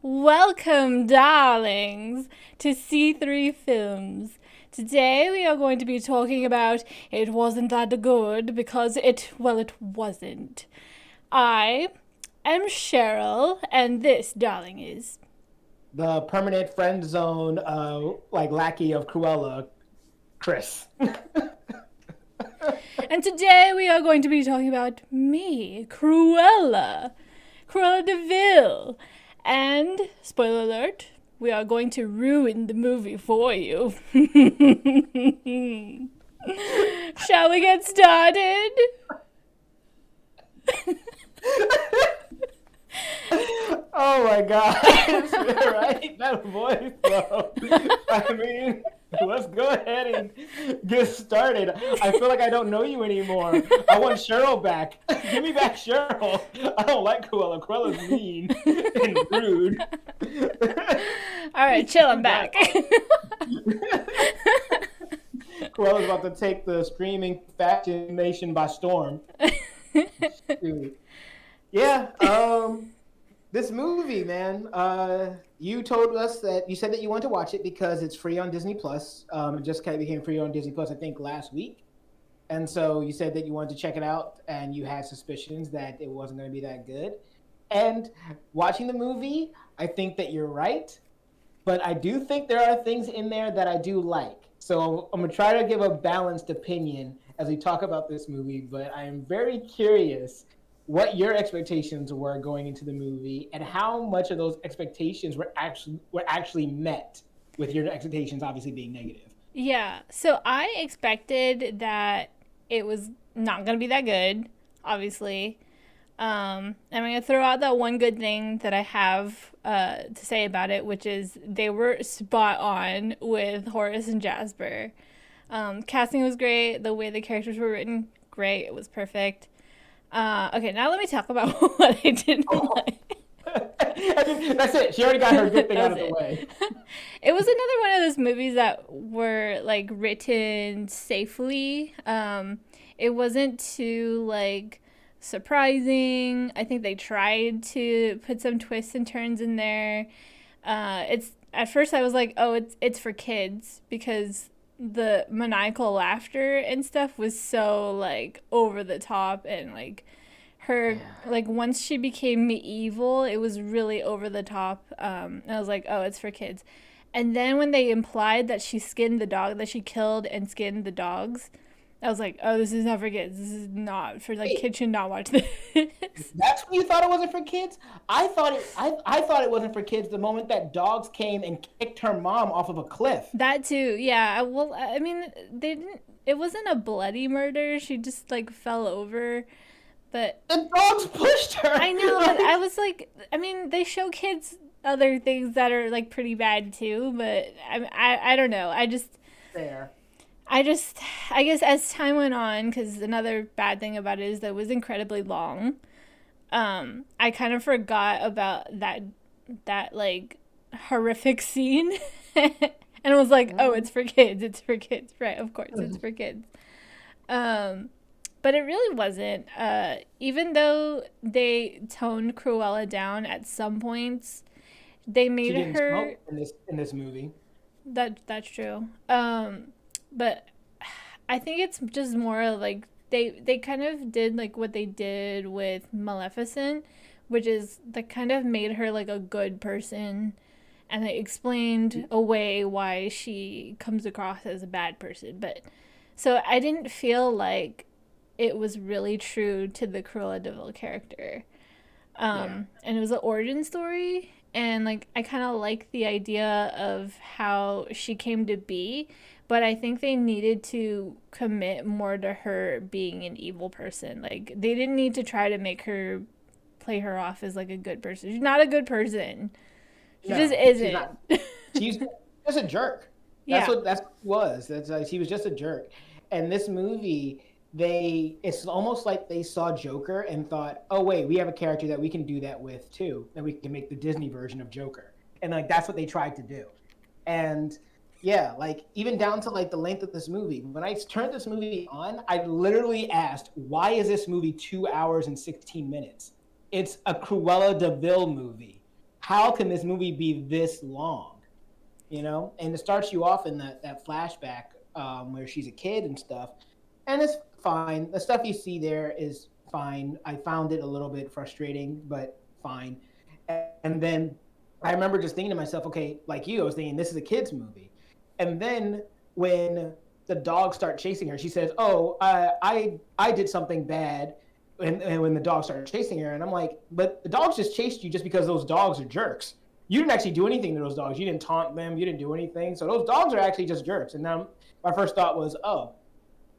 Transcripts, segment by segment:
Welcome, darlings, to C3 Films. Today we are going to be talking about It Wasn't That Good because it wasn't. I am Cheryl, and this, darling, is. The permanent friend zone, lackey of Cruella, Chris. And today we are going to be talking about me, Cruella DeVille. And, spoiler alert, we are going to ruin the movie for you. Shall we get started? Oh my God. Right? That voice, bro. I mean, let's go ahead and get started. I feel like I don't know you anymore. I want Cheryl back. Give me back Cheryl. I don't like Cruella. Cruella's mean and rude. All right, chill, I'm back. Cruella's about to take the streaming fashion nation by storm. Dude. Yeah, this movie, man. You told us that you said that you want to watch it because it's free on Disney Plus. It just kind of became free on Disney Plus, I think, last week. And so you said that you wanted to check it out, and you had suspicions that it wasn't going to be that good. And watching the movie, I think that you're right, but I do think there are things in there that I do like. So I'm gonna try to give a balanced opinion as we talk about this movie. But I am very curious what your expectations were going into the movie and how much of those expectations were actually met, with your expectations obviously being negative. Yeah, so I expected that it was not going to be that good, obviously. I'm going to throw out that one good thing that I have to say about it, which is they were spot on with Horace and Jasper. Casting was great. The way the characters were written, great. It was perfect. Okay, now let me talk about what I didn't Oh, like. that's it. She already got her good thing out That's of the it. way. It was another one of those movies that were like written safely. It wasn't too like surprising. I think they tried to put some twists and turns in there. It's at first I was like, oh, it's for kids because the maniacal laughter and stuff was so like over the top and like her Yeah. like once she became medieval it was really over the top and I was like, oh, it's for kids. And then when they implied that she skinned the dog, that she killed and skinned the dogs, I was like, oh, this is not for kids. This is not for like Wait, kids should not watch this. that's when you thought it wasn't for kids? I thought it wasn't for kids the moment that dogs came and kicked her mom off of a cliff. That too, yeah. Well, I mean, they didn't. It wasn't a bloody murder. She just like fell over, but The dogs pushed her. I know. But I was like, I mean, they show kids other things that are like pretty bad too. But I don't know. There. I just, I guess as time went on, because another bad thing about it is that it was incredibly long. I kind of forgot about that like horrific scene, and was like, oh, it's for kids. It's for kids, right? Of course, it's for kids. Um, but it really wasn't. Even though they toned Cruella down at some points, they She made didn't her. smoke in this movie. That's true. But I think it's just more like they kind of did like what they did with Maleficent, which is that kind of made her like a good person, and they explained away why she comes across as a bad person. But so I didn't feel like it was really true to the Cruella de Vil character. Yeah. And it was an origin story, and like I kind of like the idea of how she came to be, but I think they needed to commit more to her being an evil person. Like they didn't need to try to make her play her off as like a good person. She's not a good person. She just No, she's isn't. not. She's just a jerk. Yeah. That's what she was. That's she was just a jerk. And this movie, it's almost like they saw Joker and thought, oh wait, we have a character that we can do that with too, and we can make the Disney version of Joker. And like that's what they tried to do. And yeah, like even down to like the length of this movie. When I turned this movie on, I literally asked, why is this movie 2 hours and 16 minutes? It's a Cruella de Vil movie. how can this movie be this long? And it starts you off in that flashback where she's a kid and stuff, and it's fine. The stuff you see there is fine. I found it a little bit frustrating, but fine. And then I remember just thinking to myself, okay, like you, I was thinking this is a kids movie, and then when the dogs start chasing her, she says, "Oh, I did something bad." And when the dogs started chasing her, and I'm like, but the dogs just chased you just because those dogs are jerks. You didn't actually do anything to those dogs. You didn't taunt them. You didn't do anything. So those dogs are actually just jerks. And now my first thought was, oh,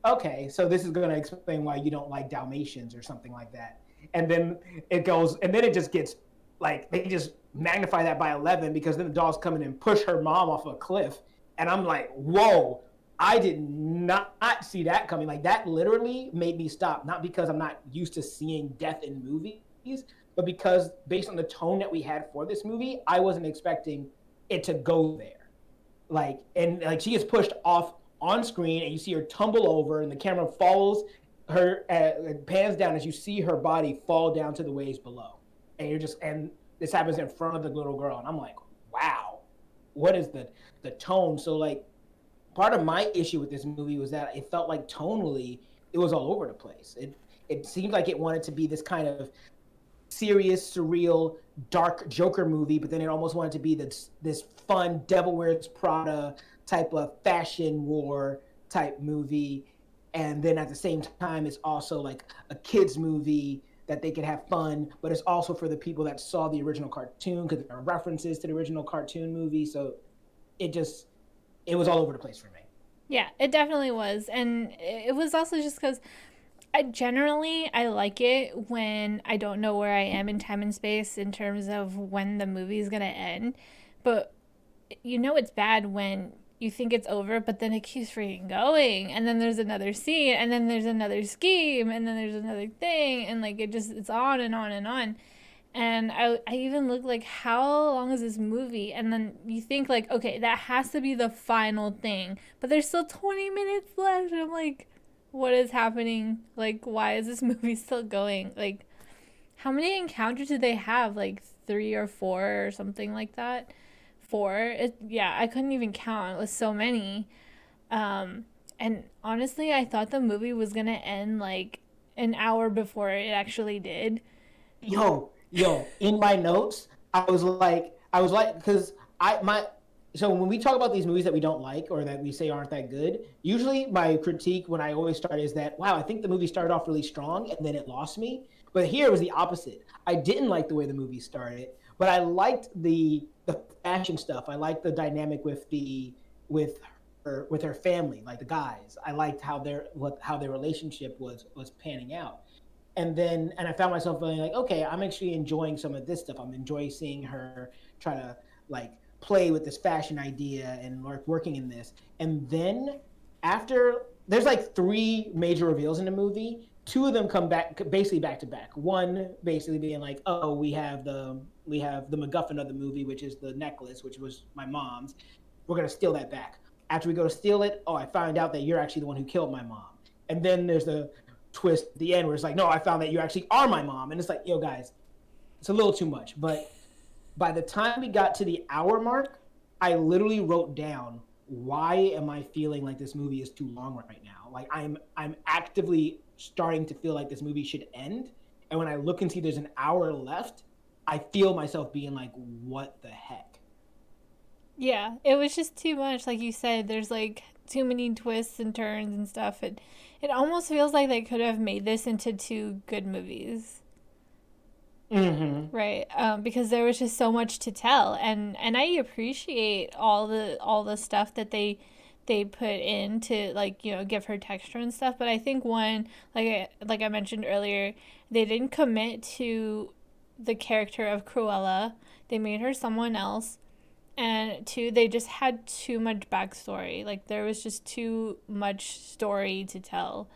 okay, so this is going to explain why you don't like Dalmatians or something like that. And then it goes, and then it just gets like, they just magnify that by 11 because then the dogs come in and push her mom off a cliff. And I'm like, whoa, I did not see that coming. Like, that literally made me stop, not because I'm not used to seeing death in movies, but because based on the tone that we had for this movie, I wasn't expecting it to go there. Like, and like she is pushed off on screen and you see her tumble over and the camera follows her, pans down as you see her body fall down to the waves below. And this happens in front of the little girl. And I'm like, wow, what is the tone? So like, part of my issue with this movie was that it felt like tonally, it was all over the place. It seemed like it wanted to be this kind of serious, surreal, dark Joker movie, but then it almost wanted to be this fun Devil Wears Prada type of fashion war type movie. And then at the same time, it's also like a kids movie that they could have fun, but it's also for the people that saw the original cartoon because there are references to the original cartoon movie. So it was all over the place for me. Yeah, it definitely was. And it was also just because I like it when I don't know where I am in time and space in terms of when the movie is going to end. But it's bad when you think it's over, but then it keeps freaking going. And then there's another scene, and then there's another scheme, and then there's another thing. And like it's on and on and on. And I even looked like, how long is this movie? And then you think like, okay, that has to be the final thing. But there's still 20 minutes left. And I'm like, what is happening? Like, why is this movie still going? Like, how many encounters did they have? Like 3 or 4 or something like that? 4? Yeah, I couldn't even count. It was so many. And honestly, I thought the movie was going to end like an hour before it actually did. Yo, in my notes, I was like, because so when we talk about these movies that we don't like or that we say aren't that good, usually my critique when I always start is that, wow, I think the movie started off really strong and then it lost me. But here it was the opposite. I didn't like the way the movie started, but I liked the fashion stuff. I liked the dynamic with her family, like the guys. I liked how their relationship was panning out. And I found myself feeling like, okay, I'm actually enjoying some of this stuff. I'm enjoying seeing her try to like play with this fashion idea and like working in this. And then after there's like 3 major reveals in the movie, 2 of them come back basically back to back. One basically being like, oh, we have the MacGuffin of the movie, which is the necklace, which was my mom's. We're gonna steal that back. After we go to steal it, oh, I found out that you're actually the one who killed my mom. And then there's the twist at the end where it's like, no, I found that you actually are my mom. And it's like, yo, guys, it's a little too much. But by the time we got to the hour mark, I literally wrote down, why am I feeling like this movie is too long right now? Like I'm actively starting to feel like this movie should end. And when I look and see there's an hour left, I feel myself being like, what the heck? Yeah, it was just too much. Like you said, there's like too many twists and turns and stuff. It almost feels like they could have made this into 2 good movies. Mm-hmm. Right. Because there was just so much to tell, and I appreciate all the stuff that they put in to like give her texture and stuff. But I think one, like I mentioned earlier, they didn't commit to the character of Cruella. They made her someone else. And 2, they just had too much backstory. Like there was just too much story to tell,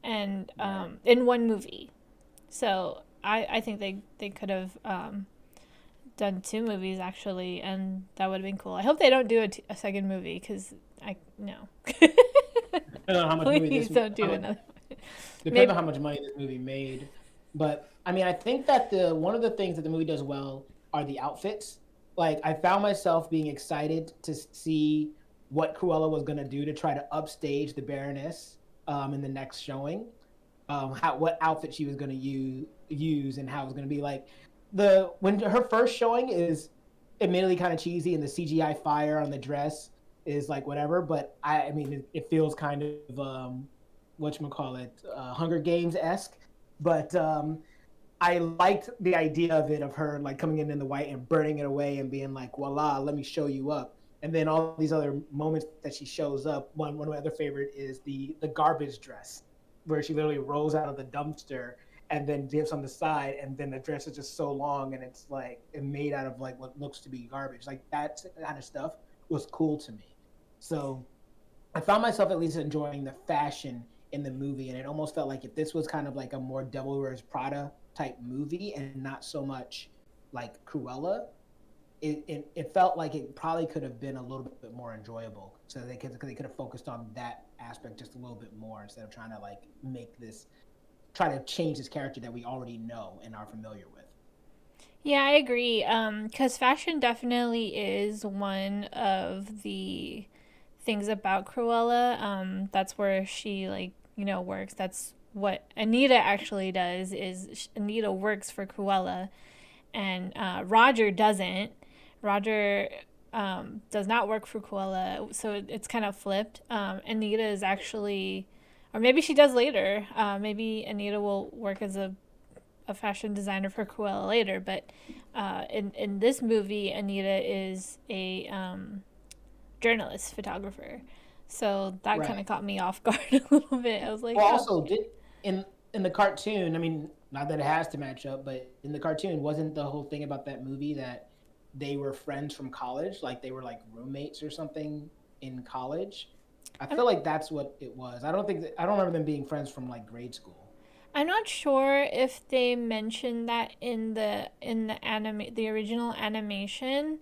and in one movie. So I think they could have done 2 movies actually, and that would have been cool. I hope they don't do a second movie because I no. I don't know how much Please don't do another one. Depends on how much money this movie made. But I mean, I think that one of the things that the movie does well are the outfits. Like I found myself being excited to see what Cruella was gonna do to try to upstage the Baroness in the next showing. How what outfit she was gonna use and how it was gonna be like the when her first showing is admittedly kind of cheesy and the CGI fire on the dress is like whatever, but I mean it feels kind of whatchamacallit, Hunger Games esque. But I liked the idea of it, of her like coming in the white and burning it away and being like, voila, let me show you up. And then all these other moments that she shows up. One of my other favorite is the garbage dress, where she literally rolls out of the dumpster and then dips on the side, and then the dress is just so long and it's like it made out of like what looks to be garbage. Like that kind of stuff was cool to me. So I found myself at least enjoying the fashion in the movie, and it almost felt like if this was kind of like a more Devil Wears Prada type movie and not so much like Cruella, it felt like it probably could have been a little bit more enjoyable. So they could have focused on that aspect just a little bit more instead of trying to like make this try to change this character that we already know and are familiar with. Yeah, I agree. Because fashion definitely is one of the things about Cruella. That's where she like works. That's what Anita actually does. Is Anita works for Cruella, and Roger doesn't. Roger does not work for Cruella, so it's kind of flipped. Anita is actually, or maybe she does later. Maybe Anita will work as a fashion designer for Cruella later, but in this movie, Anita is a journalist, photographer. So that kind Right. of caught me off guard a little bit. I was like, Well, oh, also did in the cartoon. I mean, not that it has to match up, but in the cartoon, wasn't the whole thing about that movie that they were friends from college, like they were like roommates or something in college? I I'm feel like that's what it was. I don't remember them being friends from like grade school. I'm not sure if they mentioned that the original animation.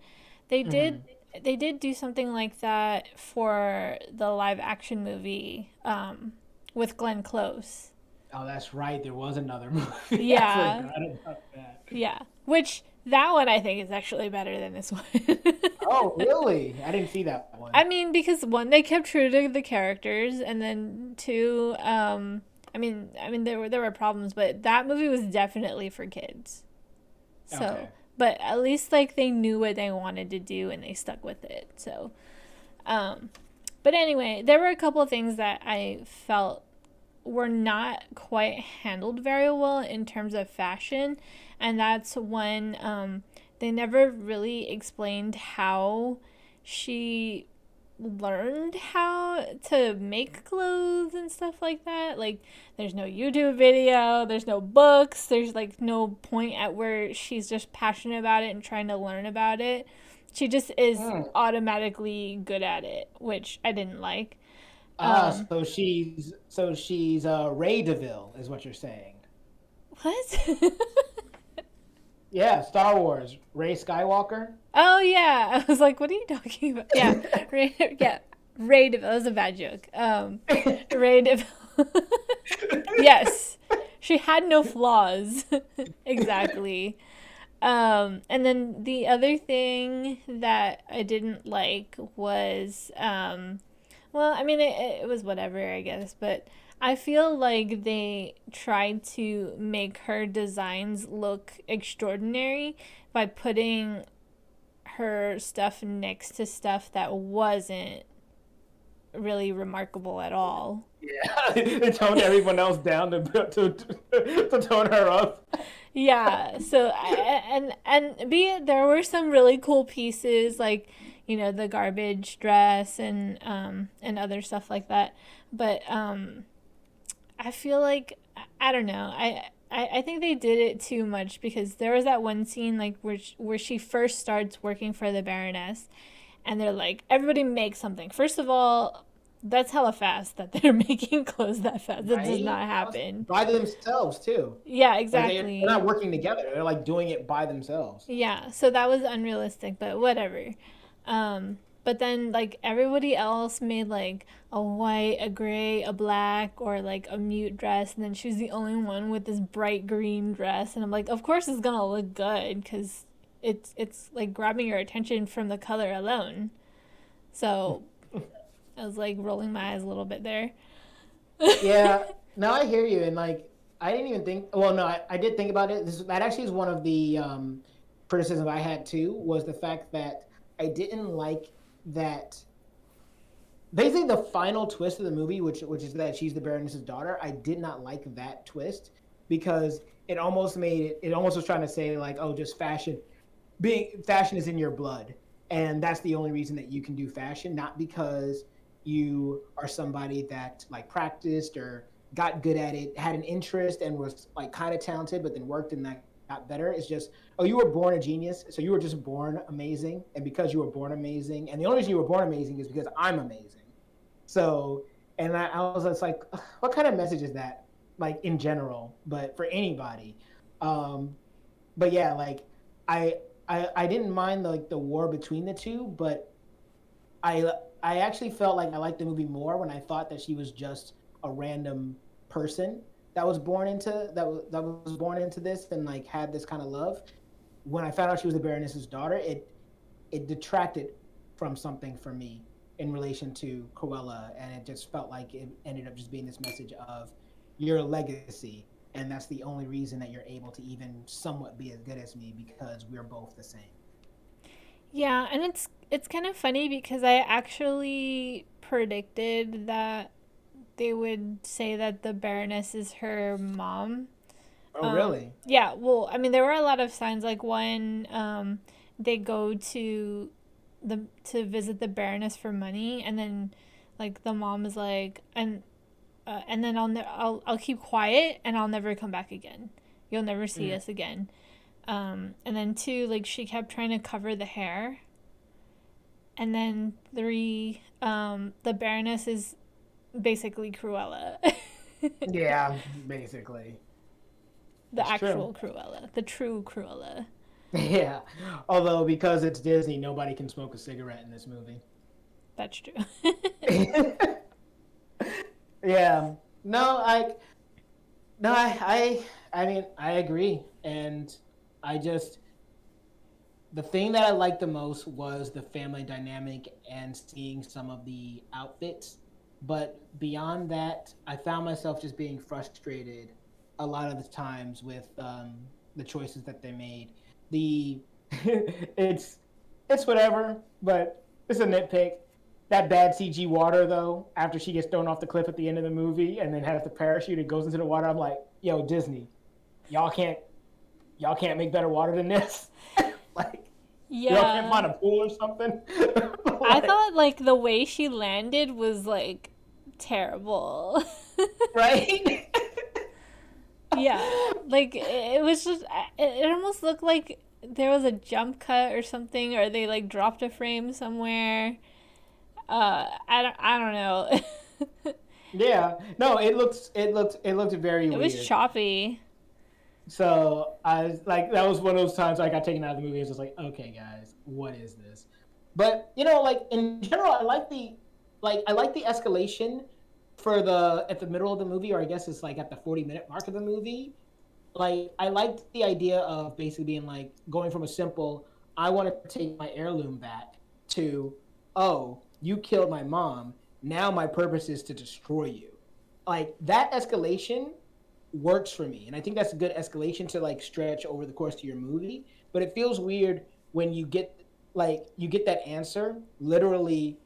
They did Hmm. they did do something like that for the live action movie with Glenn Close. Oh, that's right. There was another movie. I Yeah, forgot about that. yeah. Which that one I think is actually better than this one. Oh, really? I didn't see that one. I mean, because one, they kept true to the characters, and then two, I mean, there were problems, but that movie was definitely for kids. So, Okay. but at least like they knew what they wanted to do and they stuck with it. So, um, but anyway, there were a couple of things that I felt were not quite handled very well in terms of fashion, and that's when they never really explained how she learned how to make clothes and stuff like that. Like, there's no YouTube video, there's no books, there's like no point at where she's just passionate about it and trying to learn about it. She just is Mm. automatically good at it, which I didn't like. Ah, Um, so she's Ray DeVille is what you're saying. what? Yeah, Star Wars, Ray Skywalker. Oh yeah, I was like, what are you talking about? Yeah, Ray. Yeah, Ray Deville. That was a bad joke. Ray Deville. Yes, she had no flaws. Exactly. And then the other thing that I didn't like was, well, I mean, it was whatever, I guess, but I feel like they tried to make her designs look extraordinary by putting her stuff next to stuff that wasn't really remarkable at all. Yeah, they toned everyone else down to tone her up. Yeah, so and be it there were some really cool pieces like the garbage dress and other stuff like that, but I feel like I don't know. I think they did it too much because there was that one scene like where she first starts working for the Baroness, and they're like, everybody make something. First of all, that's hella fast that they're making clothes that fast. That does Right? not Plus, happen. by themselves too. Yeah, Like they're not exactly. working together. They're like doing it by themselves. Yeah, so that was unrealistic, but whatever. Um, but then like everybody else made like a white, a gray, a black, or like a mute dress, and then she was the only one with this bright green dress, and I'm like, of course it's gonna look good because it's like grabbing your attention from the color alone. So I was like rolling my eyes a little bit there. Yeah, now I hear you, and like I didn't even think. Well, no, I did think about it. That actually is one of the criticisms I had too. Was the fact that I didn't like that. Basically, the final twist of the movie, which is that she's the Baroness's daughter. I did not like that twist because it almost made it. It almost was trying to say like, oh, just fashion is in your blood, and that's the only reason that you can do fashion, not because you are somebody that like practiced or got good at it, had an interest and was like kind of talented, but then worked and that got better. It's just, oh, you were born a genius, so you were just born amazing, and because you were born amazing, and the only reason you were born amazing is because I'm amazing. So, and I was just like, what kind of message is that, like in general, but for anybody? Um, but yeah, like I I didn't mind like the war between the two, but I I actually felt like I liked the movie more when I thought that she was just a random person that was born into this and like had this kind of love. When I found out she was the Baroness's daughter, it detracted from something for me in relation to Cruella, and it just felt like it ended up just being this message of your legacy, and that's the only reason that you're able to even somewhat be as good as me because we're both the same. Yeah, and it's kind of funny because I actually predicted that they would say that the Baroness is her mom. Oh, really? Yeah, well, I mean, there were a lot of signs. Like when they go to visit the Baroness for money, and then like the mom is like, and then I'll keep quiet and I'll never come back again. You'll never see Mm. us again. And then two, like she kept trying to cover the hair. And then three, the Baroness is basically Cruella. Yeah, basically. The It's true. actual Cruella, the true Cruella. Yeah. Although because it's Disney, nobody can smoke a cigarette in this movie. That's true. Yeah. No, no, I mean, I agree, and I just the thing that I liked the most was the family dynamic and seeing some of the outfits. But beyond that, I found myself just being frustrated a lot of the times with the choices that they made. The it's it's whatever, but it's a nitpick. That bad CG water though, after she gets thrown off the cliff at the end of the movie and then has the parachute and goes into the water, I'm like, yo, Disney, y'all can't y'all can't make better water than this. Like y'all can't Yeah. find a pool or something. I Like, thought like the way she landed was like terrible. right? Yeah. Like it was just it almost looked like there was a jump cut or something, or they like dropped a frame somewhere. I don't know. Yeah. No, it looked very It was weird. choppy. So I was like, that was one of those times I got taken out of the movie. I was just like, okay, guys, what is this? But you know, like in general, I like the escalation for the at the middle of the movie, or I guess it's like at the 40-minute mark of the movie. Like I liked the idea of basically being like going from a simple I want to take my heirloom back to oh, you killed my mom. Now my purpose is to destroy you. Like that escalation works for me. And I think that's a good escalation to like stretch over the course of your movie. But it feels weird when you get that answer literally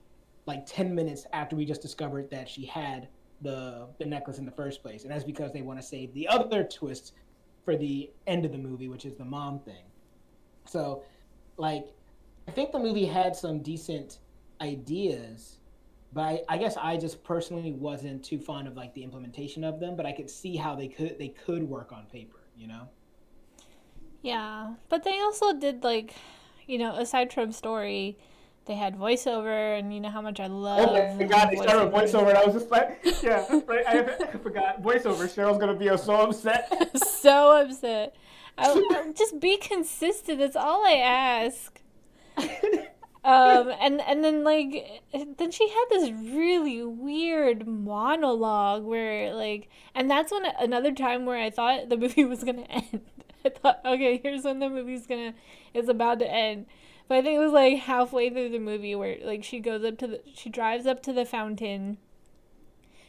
like 10 minutes after we just discovered that she had the necklace in the first place. And that's because they want to save the other twist for the end of the movie, which is the mom thing. So like I think the movie had some decent ideas, but I guess I just personally wasn't too fond of like the implementation of them. But I could see how they could work on paper, you know? Yeah. But they also did like, aside from story, they had voiceover, and you know how much I Oh love my god, they started with voiceovers. voiceover, and I was just like, yeah, right. I forgot voiceover. Cheryl's gonna be so upset. So upset. I just be consistent. That's all I ask. And then like then she had this really weird monologue where like, and that's when another time where I thought the movie was gonna end. I thought, okay, here's when the movie's gonna, it's about to end. But I think it was like halfway through the movie where like she drives up to the fountain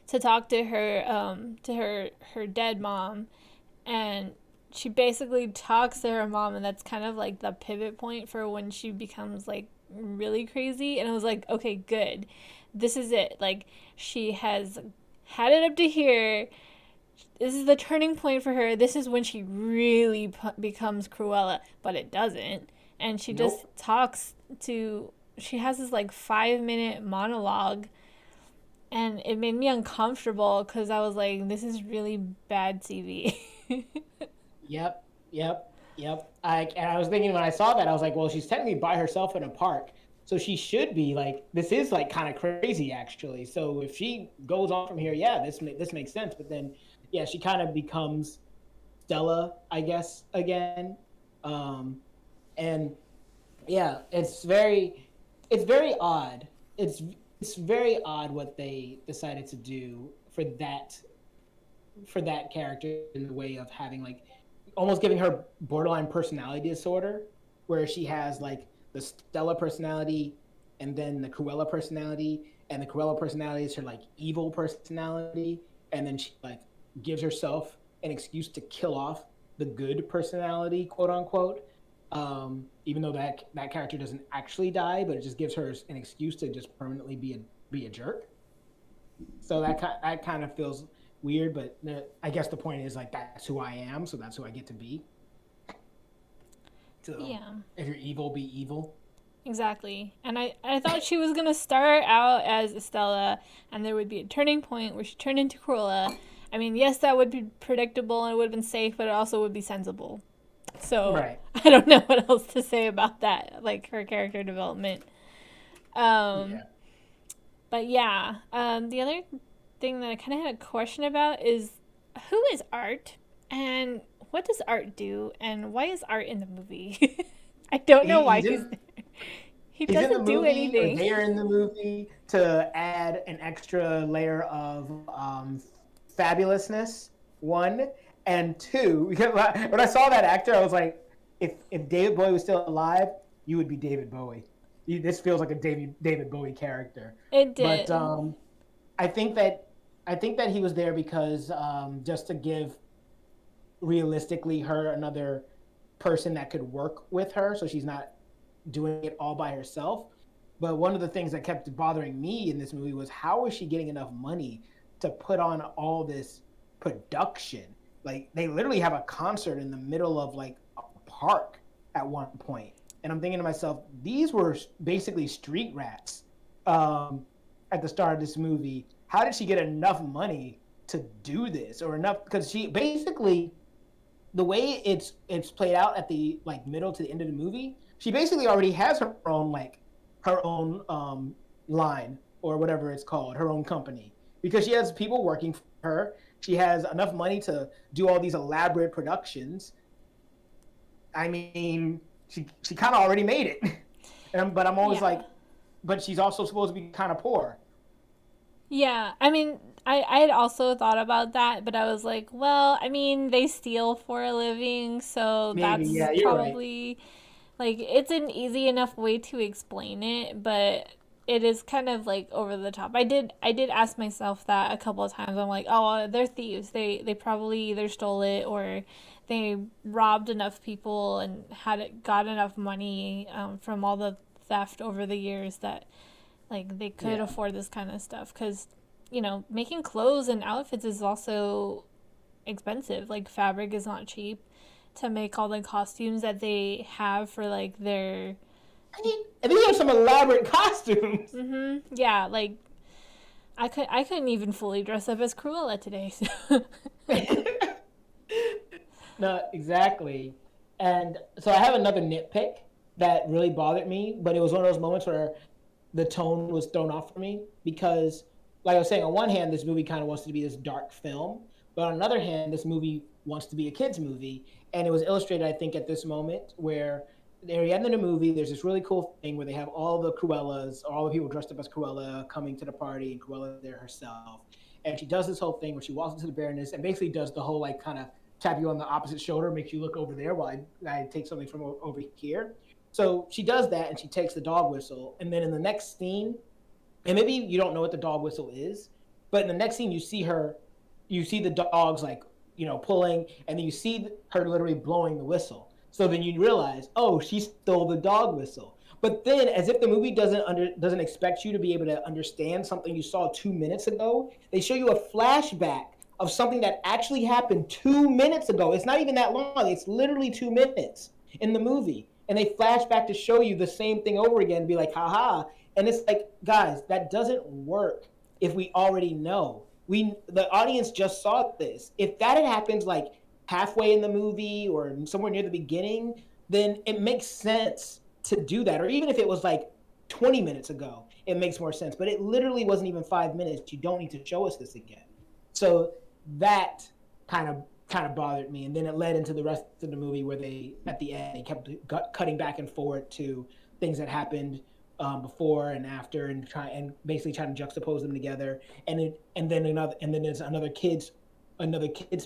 to talk to her dead mom, and she basically talks to her mom, and that's kind of like the pivot point for when she becomes like really crazy. And I was like, okay, good, this is it. Like, she has had it up to here. This is the turning point for her. This is when she really becomes Cruella, but it doesn't. And she just Nope. talks to. She has this like 5 minute monologue, and it made me uncomfortable because I was like, this is really bad TV. Yep. Yep. Yep. And I was thinking when I saw that, I was like, well, she's technically by herself in a park. So she should be like, this is like kind of crazy actually. So if she goes on from here, yeah, this makes sense. But then, yeah, she kind of becomes Stella, I guess, again. Um, and yeah, it's very odd. It's very odd what they decided to do for that character in the way of having like almost giving her borderline personality disorder, where she has like the Stella personality and then the Cruella personality, and the Cruella personality is her like evil personality, and then she like gives herself an excuse to kill off the good personality, quote unquote. Even though that character doesn't actually die, but it just gives her an excuse to just permanently be a jerk. So that kind of feels weird, but I guess the point is like that's who I am, so that's who I get to be. So Yeah, if you're evil, be evil. exactly. And I thought she was gonna start out as Estella, and there would be a turning point where she turned into Cruella. I mean, yes, that would be predictable and it would have been safe, but it also would be sensible. So Right. I don't know what else to say about that, like her character development. Um, Yeah. but yeah, the other thing that I kind of had a question about is who is Art, and what does Art do, and why is Art in the movie? I don't know why He's he's in there. He he's in the doesn't do movie, or anything. they are in the movie to add an extra layer of fabulousness. One and two, because when I saw that actor, I was like, if David Bowie was still alive, you would be David Bowie. This feels like a David Bowie character. It But did. I think that I think that he was there because just to give realistically her another person that could work with her, so she's not doing it all by herself. But one of the things that kept bothering me in this movie was how is she getting enough money to put on all this production? Like they literally have a concert in the middle of like a park at one point, and I'm thinking to myself, these were basically street rats um, at the start of this movie. How did she get enough money to do this, or enough? Because she basically the way it's played out at the like middle to the end of the movie, she basically already has her own line or whatever it's called, her own company, because she has people working for her. She has enough money to do all these elaborate productions. I mean, she kind of already made it. But I'm always Yeah. like, but she's also supposed to be kind of poor. Yeah, I mean, I had also thought about that, but I was like, well, I mean, they steal for a living, so Maybe, that's yeah, you're right. probably like it's an easy enough way to explain it, but it is kind of like over the top. I did ask myself that a couple of times. I'm like, oh, they're thieves. They probably either stole it or they robbed enough people and got enough money from all the theft over the years that like they could Yeah, afford this kind of stuff because making clothes and outfits is also expensive. Like fabric is not cheap to make all the costumes that they have for like their I mean, and these are some elaborate costumes. yeah, like I couldn't even fully dress up as Cruella today. So. No, exactly. And so I have another nitpick that really bothered me, but it was one of those moments where the tone was thrown off for me because, like I was saying, on one hand, this movie kind of wants to be this dark film, but on another hand, this movie wants to be a kids movie, and it was illustrated, I think, at this moment where near the end of the movie, there's this really cool thing where they have all the Cruellas, all the people dressed up as Cruella coming to the party, and Cruella there herself, and she does this whole thing where she walks into the Baroness and basically does the whole like kind of tap you on the opposite shoulder, makes you look over there while I take something from over here. So she does that, and she takes the dog whistle, and then in the next scene, and maybe you don't know what the dog whistle is, but in the next scene you see the dogs like pulling, and then you see her literally blowing the whistle. So then you realize, oh, she stole the dog whistle. But then, as if the movie doesn't expect you to be able to understand something you saw 2 minutes ago, they show you a flashback of something that actually happened 2 minutes ago. It's not even that long. It's literally 2 minutes in the movie, and they flash back to show you the same thing over again and be like, haha. And it's like, guys, that doesn't work if we already know. The audience just saw this. If that had happened like halfway in the movie or somewhere near the beginning, then it makes sense to do that. Or even if it was like 20 minutes ago, it makes more sense. But it literally wasn't even 5 minutes. You don't need to show us this again. So that kind of bothered me, and then it led into the rest of the movie where they at the end they kept cutting back and forth to things that happened before and after, and basically trying to juxtapose them together, and then there's another kids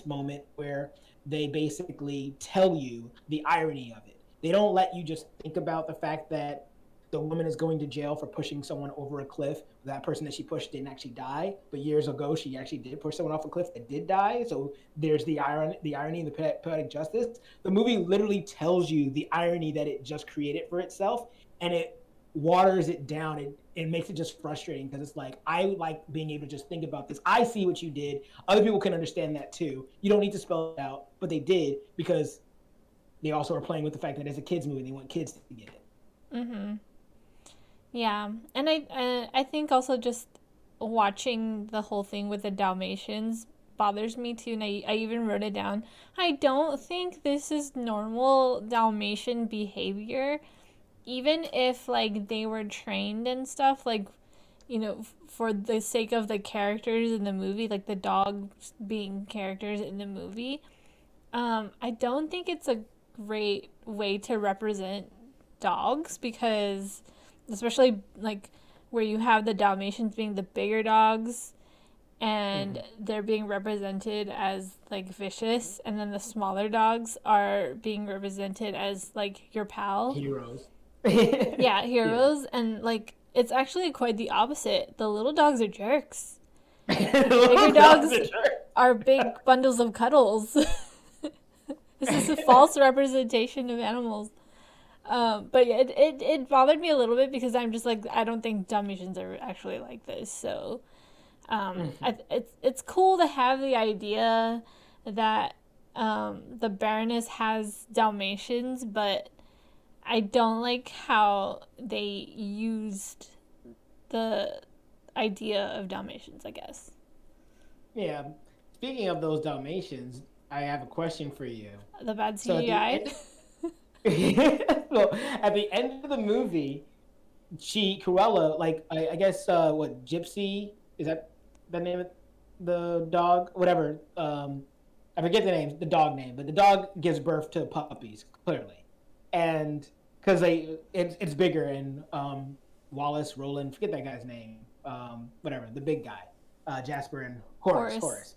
moment where they basically tell you the irony of it. They don't let you just think about the fact that the woman is going to jail for pushing someone over a cliff. That person that she pushed didn't actually die, but years ago she actually did push someone off a cliff that did die. So there's the irony and the poetic justice. The movie literally tells you the irony that it just created for itself, and it waters it down. It makes it just frustrating because it's like, I like being able to just think about this. I see what you did. Other people can understand that too. You don't need to spell it out, but they did because they also are playing with the fact that it's a kids movie. They want kids to get it. Mm-hmm. Yeah, and I think also just watching the whole thing with the Dalmatians bothers me too, and I even wrote it down. I don't think this is normal Dalmatian behavior, even if like they were trained and stuff, like for the sake of the characters in the movie, like the dogs being characters in the movie. I don't think it's a great way to represent dogs because especially like where you have the Dalmatians being the bigger dogs and they're being represented as like vicious, and then the smaller dogs are being represented as like your pal Heroes. Yeah, heroes. Yeah. And like it's actually quite the opposite. The little dogs are jerks. Bigger dogs are big bundles of cuddles. This is a false representation of animals. But yeah, it bothered me a little bit because I'm just like, I don't think Dalmatians are actually like this. So it's cool to have the idea that the Baroness has Dalmatians, but I don't like how they used the idea of Dalmatians, I guess. Yeah. Speaking of those Dalmatians, I have a question for you. The bad CGI? So at the end of the movie, Cruella, like I guess what, Gypsy, is that the name of the dog? Whatever. I forget the name, the dog name, but the dog gives birth to puppies, clearly. And because it's bigger, and Wallace, Roland, forget that guy's name. Whatever, the big guy. Jasper and Horace.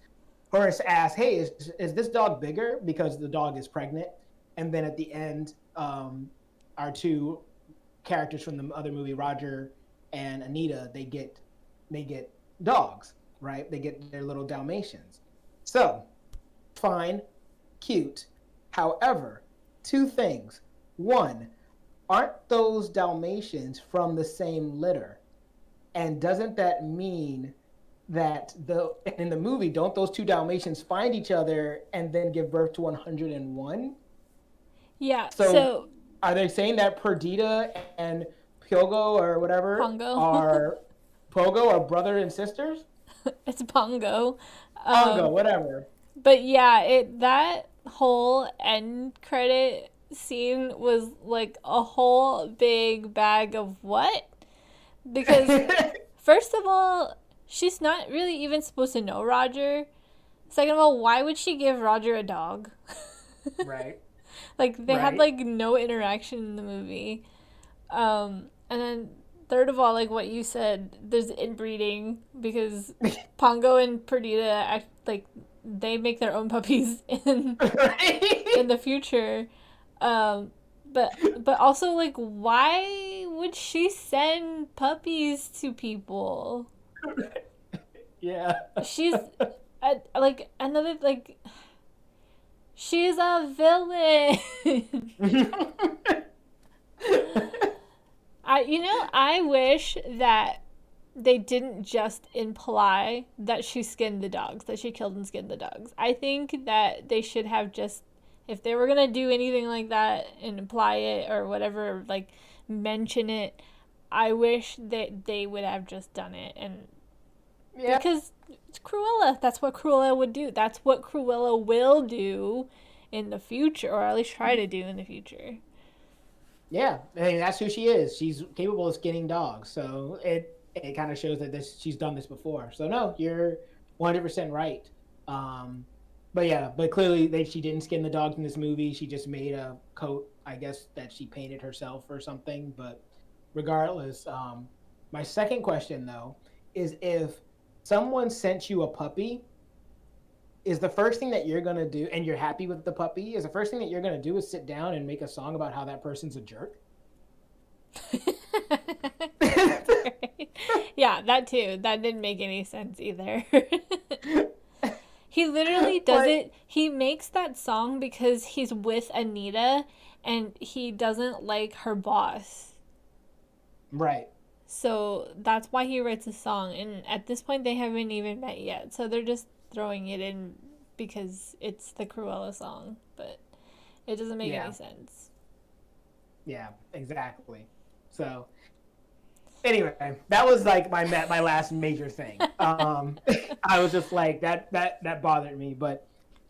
Horace asks, hey, is this dog bigger? Because the dog is pregnant. And then at the end, our two characters from the other movie, Roger and Anita, they get dogs, right? They get their little Dalmatians. So, fine, cute. However, two things. One, aren't those Dalmatians from the same litter? And doesn't that mean that in the movie, don't those two Dalmatians find each other and then give birth to 101? Yeah. So are they saying that Perdita and Pogo or whatever Pogo are brother and sisters? It's Pongo. Pongo, whatever. But yeah, that whole end credit scene was like a whole big bag of what? Because first of all, she's not really even supposed to know Roger. Second of all, why would she give Roger a dog? Right. Like, they had, like, no interaction in the movie. And then, third of all, like what you said, there's inbreeding because Pongo and Perdita, they make their own puppies in Right? the future. Um, but also like, why would she send puppies to people? Yeah. She's like another like she's a villain. I wish that they didn't just imply that she skinned the dogs, that she killed and skinned the dogs. I think that they should have just, if they were gonna do anything like that and imply it or whatever, like mention it, I wish that they would have just done it. And Yeah. because it's Cruella, that's what Cruella would do. That's what Cruella will do in the future, or at least try to do in the future. Yeah. I mean, that's who she is. She's capable of skinning dogs. So it kind of shows that she's done this before. So no, you're 100% right. Um, but yeah, but clearly she didn't skin the dogs in this movie. She just made a coat, I guess, that she painted herself or something. But regardless, my second question though is, if someone sent you a puppy, is the first thing that you're gonna do, and you're happy with the puppy, is the first thing that you're gonna do is sit down and make a song about how that person's a jerk? Yeah, that too. That didn't make any sense either. He literally does Like, it. He makes that song because he's with Anita and he doesn't like her boss. right. So that's why he writes a song. And at this point, they haven't even met yet. So they're just throwing it in because it's the Cruella song. But it doesn't make any Yeah. sense. Yeah, exactly. So anyway, that was like my last major thing. I was just like that bothered me. But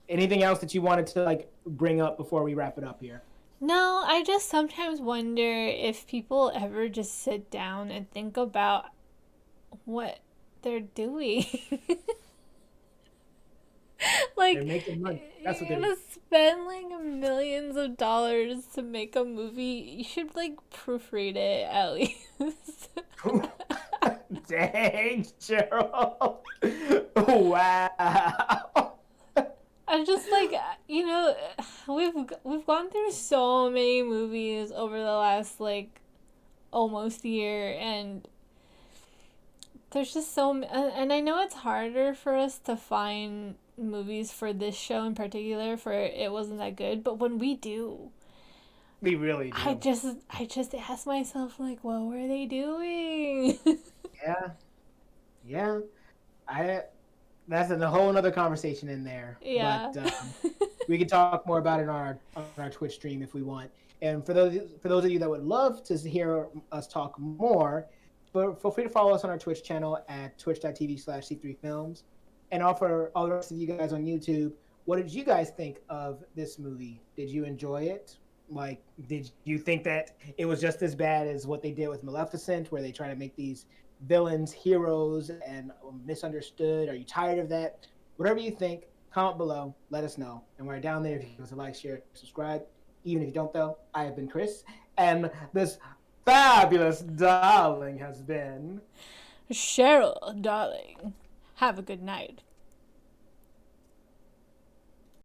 anything else that you wanted to like bring up before we wrap it up here? No, I just sometimes wonder if people ever just sit down and think about what they're doing. They're Like, making money. That's what you're they're. gonna spend like millions of dollars to make a movie. You should like proofread it at least. Dang, Cheryl. Wow. I just like, we've gone through so many movies over the last like almost year, and there's just and I know it's harder for us to find movies for this show in particular for It Wasn't That Good, but when we do, We really I do. just I just ask myself like, what were they doing? Yeah. Yeah. I That's a whole other conversation in there. But Yeah. we can talk more about it on our Twitch stream if we want. And for those of you that would love to hear us talk more, but feel free to follow us on our Twitch channel at twitch.tv/C3Films. And for all the rest of you guys on YouTube, what did you guys think of this movie? Did you enjoy it? Like, did you think that it was just as bad as what they did with Maleficent, where they try to make these villains heroes and misunderstood? Are you tired of that? Whatever you think, comment below. Let us know. And we're down there. If you give us a like, share, subscribe. Even if you don't, though, I have been Chris, and this fabulous darling has been Cheryl, darling, have a good night.